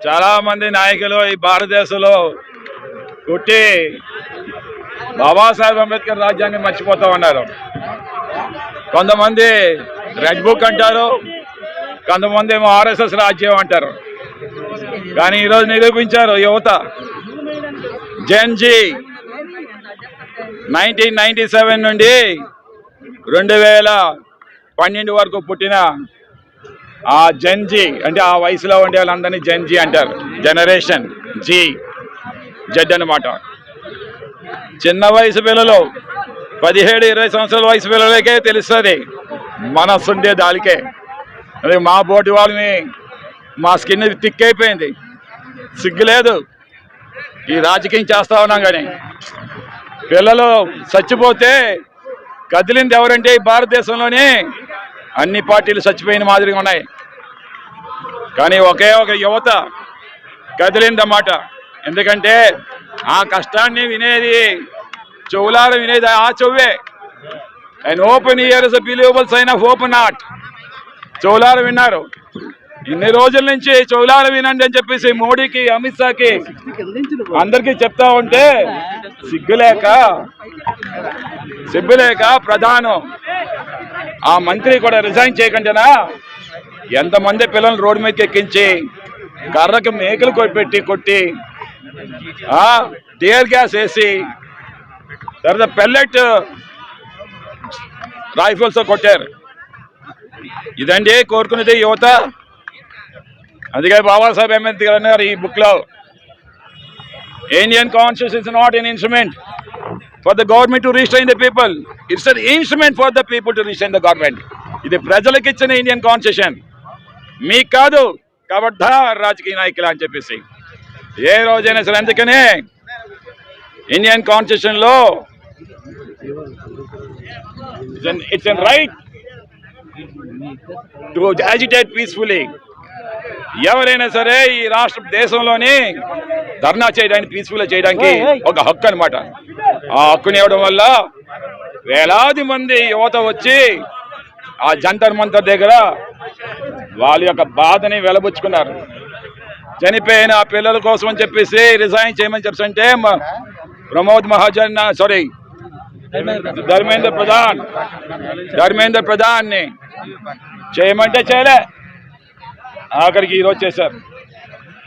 చాలా మంది నాయకులు ఈ భారతదేశంలో పుట్టి బాబాసాహెబ్ అంబేద్కర్ రాజ్యాన్ని మర్చిపోతా ఉన్నారు. కొంతమంది రెడ్ బుక్ అంటారు, కొంతమంది ఏమో ఆర్ఎస్ఎస్ రాజ్యం అంటారు. కానీ ఈరోజు నిరూపించారు యువత. జెన్జీ 1997 నుండి 2012 వరకు పుట్టిన ఆ జెన్జీ అంటే ఆ వయసులో ఉండే వాళ్ళందరినీ జెన్జీ అంటారు. జనరేషన్ జెడ్ అన్నమాట. చిన్న వయసు పిల్లలు 17-20 సంవత్సరాల వయసు పిల్లలకే తెలుస్తుంది మనస్సు ఉండే దానికే. అదే మా బోటి వాళ్ళని మా స్కిన్ తిక్కైపోయింది, సిగ్గులేదు. ఈ రాజకీయం చేస్తా ఉన్నాం కానీ పిల్లలు చచ్చిపోతే కదిలింది ఎవరంటే ఈ భారతదేశంలోనే అన్ని పార్టీలు చచ్చిపోయిన మాదిరిగా ఉన్నాయి. కానీ ఒకే ఒక యువత కదిలిందన్నమాట. ఎందుకంటే ఆ కష్టాన్ని వినేది చెవులార వినేది ఆ చెవ్వే. And open ear is a believable sign of open heart. చెవులార విన్నారు. ఇన్ని రోజుల నుంచి చెవులార వినండి అని చెప్పేసి మోడీకి, అమిత్ షాకి అందరికీ చెప్తా ఉంటే సిగ్గులేక ప్రధానం ఆ మంత్రి కూడా రిజైన్ చేయకుండానా ఎంతమంది పిల్లల్ని రోడ్డు మీదకి ఎక్కించి కర్రకి మేకలు కొట్టి టియర్ గ్యాస్ వేసి తర్వాత పెల్లెట్ రైఫిల్స్ కొట్టారు. ఇదండి కోరుకునేది యువత. అందుకే బాబాసాహెబ్ అంబేద్కర్ అన్నారు ఈ బుక్ లో, Indian constitution is not an instrument for the government to restrain the people, it's an instrument for the people to restrain the government. ఇది ప్రజలకు ఇచ్చిన ఇండియన్ కాన్స్టిట్యూషన్, మీకు కాదు. కాబట్టి రాజకీయ నాయకులు అని చెప్పేసి ఏ రోజైనా సరే. అందుకనే ఇండియన్ కాన్స్టిట్యూషన్ లో it's an right to agitate peacefully. ఎవరైనా సరే ఈ రాష్ట్ర దేశంలోని ధర్నా చేయడానికి, పీస్ఫుల్ చేయడానికి ఒక హక్కు అనమాట. ఆ హక్కుని ఇవ్వడం వల్ల వేలాది మంది యువత వచ్చి ఆ జంతర్ మంతర్ దగ్గర వాళ్ళ యొక్క బాధని వెలబుచ్చుకున్నారు. చనిపోయిన ఆ పిల్లల కోసం అని చెప్పేసి రిజైన్ చేయమని చెప్పంటే ప్రమోద్ మహాజన్ ధర్మేంద్ర ప్రధాన్ ని చేయమంటే చేయలే. ఆఖరికి ఈరోజు చేశారు.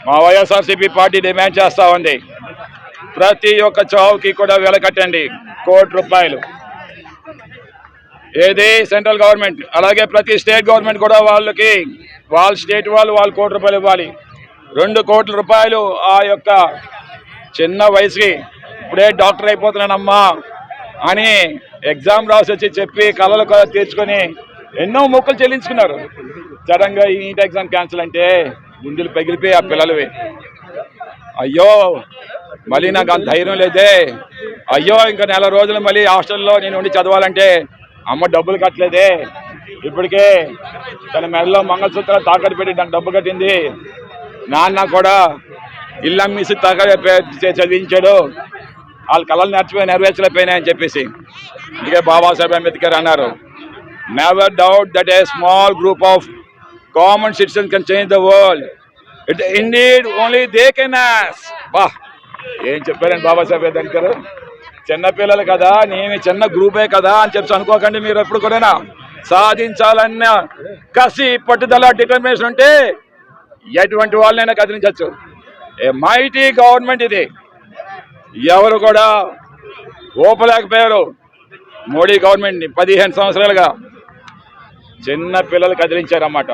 మా వైఎస్ఆర్సీపీ పార్టీ డిమాండ్ చేస్తా ఉంది, ప్రతి ఒక్క చావుకి కూడా వెలకట్టండి ₹1 కోటి. ఏది సెంట్రల్ గవర్నమెంట్, అలాగే ప్రతి స్టేట్ గవర్నమెంట్ కూడా వాళ్ళకి వాళ్ళ స్టేట్ వాళ్ళు ₹1 కోటి ఇవ్వాలి. ₹2 కోట్ల ఆ యొక్క చిన్న వయసుకి ఇప్పుడే డాక్టర్ అయిపోతున్నానమ్మా అని ఎగ్జామ్ రాసి వచ్చి చెప్పి కళలు తీర్చుకొని ఎన్నో మొక్కులు చెల్లించుకున్నారు. సడన్గా ఈ నీట్ ఎగ్జామ్ క్యాన్సిల్ అంటే గుండెలు పగిలిపోయి ఆ పిల్లలవి. అయ్యో మళ్ళీ నాకు అంత ధైర్యం లేదే, అయ్యో ఇంకా 4 రోజులు మళ్ళీ హాస్టల్లో నేను ఉండి చదవాలంటే అమ్మ డబ్బులు కట్టలేదే, ఇప్పటికే తన మెడలో మంగళసూత్రాలు తాకట్టు పెట్టి నాకు డబ్బు కట్టింది, నాన్న కూడా ఇల్లు అమ్మేసి తాకట్టు చదివించాడు, వాళ్ళ కళలు నెరవేర్చలేకపోయినాయని చెప్పేసి. అందుకే బాబాసాహెబ్ అంబేద్కర్ అన్నారు, never doubt that a small group of common citizens can change the world, it indeed only they can ask. ఏం చెప్పారండి బాబాసాహెబ్ అంబేద్కర్. చిన్నపిల్లలు కదా, నేను చిన్న గ్రూపే కదా అని చెప్పి అనుకోకండి. మీరు ఎప్పుడు కూడా సాధించాలన్న కసి, పట్టుదల, డిటర్మినేషన్ ఉంటే ఎటువంటి వాళ్ళనైనా కదిలించవచ్చు. ఏ మైటీ గవర్నమెంట్ ఇది. ఎవరు కూడా ఓపలేకపోయారు మోడీ గవర్నమెంట్ని. 15 సంవత్సరాలుగా చిన్న పిల్లలు కదిలించారన్నమాట.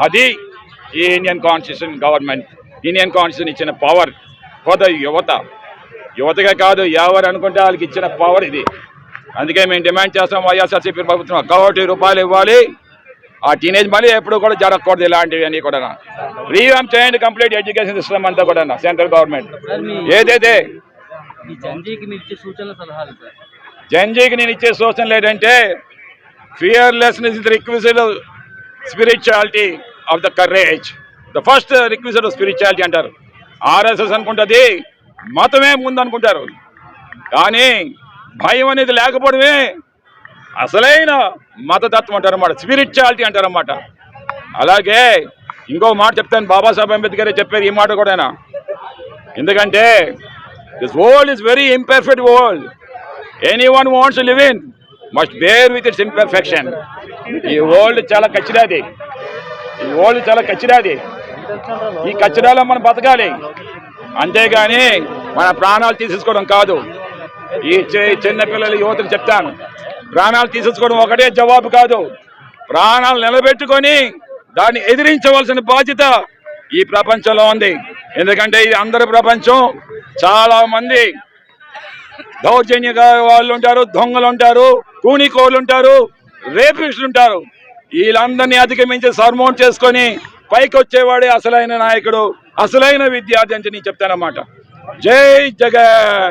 అది ఈ Indian constitution government, Indian constitution ఇచ్చిన పవర్ ఫర్ ద యువతగా కాదు, ఎవరు అనుకుంటే వాళ్ళకి ఇచ్చిన పవర్ ఇది. అందుకే మేము డిమాండ్ చేస్తాం, వైఎస్ఆర్సీపీ ప్రభుత్వం ₹1 కోటి ఇవ్వాలి. ఆ టీనేజ్ మళ్ళీ ఎప్పుడు కూడా జరగకూడదు ఇలాంటివి అన్నీ కూడా. రీవాంప్ చేయండి కంప్లీట్ ఎడ్యుకేషన్ సిస్టమ్ అంతా కూడా సెంట్రల్ గవర్నమెంట్. ఏదైతే జెన్జీకి నేను ఇచ్చే సూచనలు ఏంటంటే, fearlessness is the requisite spirituality of the courage. The first requisite of spirituality అంటారు. ఆర్ఎస్ఎస్ అనుకుంటుంది మతమే ముందు అనుకుంటారు, కానీ భయం అనేది లేకపోవడమే అసలైన మతతత్వం అంటారన్నమాట, స్పిరిచువాలిటీ అంటారన్నమాట. అలాగే ఇంకో మాట చెప్తాను, బాబాసాహెబ్ అంబేద్కర్ చెప్పారు ఈ మాట కూడా. ఎందుకంటే this world is very imperfect world. Anyone wants to live in must bear with its imperfection. ఈ వరల్డ్ చాలా కచ్చిరాది, ఈ వరల్డ్ చాలా కచ్చిరాది. ఈ కచ్చడాలో మనం బతకాలి, అంతేగాని మన ప్రాణాలు తీసేసుకోవడం కాదు. ఈ చిన్నపిల్లల యువతకు చెప్తాను, ప్రాణాలు తీసేసుకోవడం ఒకటే జవాబు కాదు. ప్రాణాలు నిలబెట్టుకొని దాన్ని ఎదిరించవలసిన బాధ్యత ఈ ప్రపంచంలో ఉంది. ఎందుకంటే ఇది అందరి ప్రపంచం. చాలా మంది దౌర్జన్యగా వాళ్ళు ఉంటారు, దొంగలు ఉంటారు, కూనికోళ్ళు ఉంటారు, రేపిస్టులు ఉంటారు. వీళ్ళందరినీ అధిగమించి సర్మౌంట్ చేసుకొని పైకి వచ్చేవాడే అసలైన నాయకుడు, అసలైన విద్యార్థి అని నేను చెప్తానన్నమాట. జై జగన్.